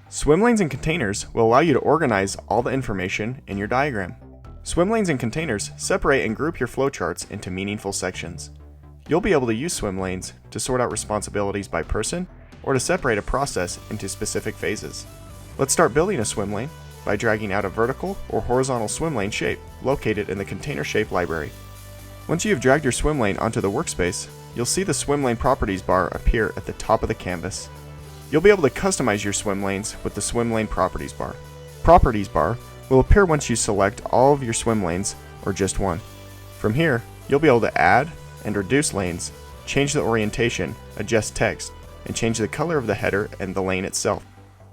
Swimlanes and containers will allow you to organize all the information in your diagram. Swimlanes and containers separate and group your flowcharts into meaningful sections. You'll be able to use swimlanes to sort out responsibilities by person or to separate a process into specific phases. Let's start building a swimlane by dragging out a vertical or horizontal swimlane shape located in the container shape library. Once you have dragged your swimlane onto the workspace, you'll see the swimlane properties bar appear at the top of the canvas. You'll be able to customize your swimlanes with the swimlane properties bar. Properties bar will appear once you select all of your swimlanes or just one. From here, you'll be able to add and reduce lanes, change the orientation, adjust text, and change the color of the header and the lane itself.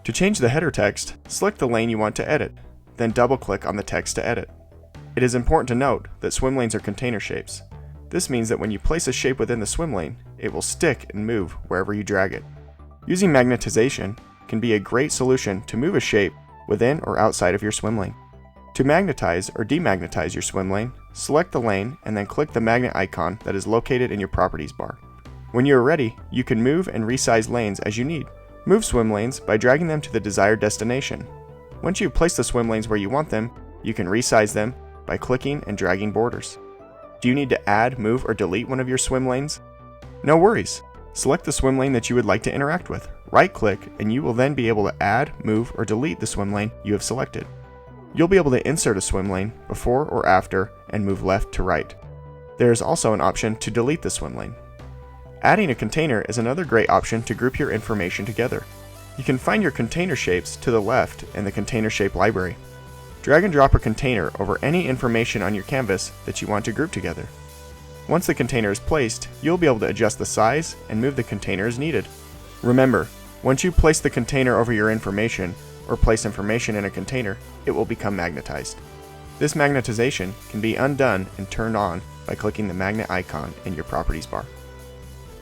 To change the header text, select the lane you want to edit, then double-click on the text to edit. It is important to note that swimlanes are container shapes. This means that when you place a shape within the swimlane, it will stick and move wherever you drag it. Using magnetization can be a great solution to move a shape within or outside of your swimlane. To magnetize or demagnetize your swimlane, select the lane and then click the magnet icon that is located in your properties bar. When you are ready, you can move and resize lanes as you need. Move swimlanes by dragging them to the desired destination. Once you've placed the swimlanes where you want them, you can resize them by clicking and dragging borders. Do you need to add, move, or delete one of your swimlanes? No worries. Select the swimlane that you would like to interact with. Right-click and you will then be able to add, move, or delete the swimlane you have selected. You'll be able to insert a swimlane before or after and move left to right. There is also an option to delete the swimlane. Adding a container is another great option to group your information together. You can find your container shapes to the left in the container shape library. Drag and drop a container over any information on your canvas that you want to group together. Once the container is placed, you'll be able to adjust the size and move the container as needed. Remember, once you place the container over your information, or place information in a container, it will become magnetized. This magnetization can be undone and turned on by clicking the magnet icon in your properties bar.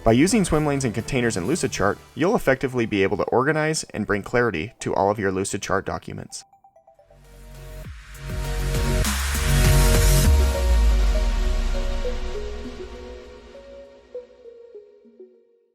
By using swimlanes and containers in Lucidchart, you'll effectively be able to organize and bring clarity to all of your Lucidchart documents.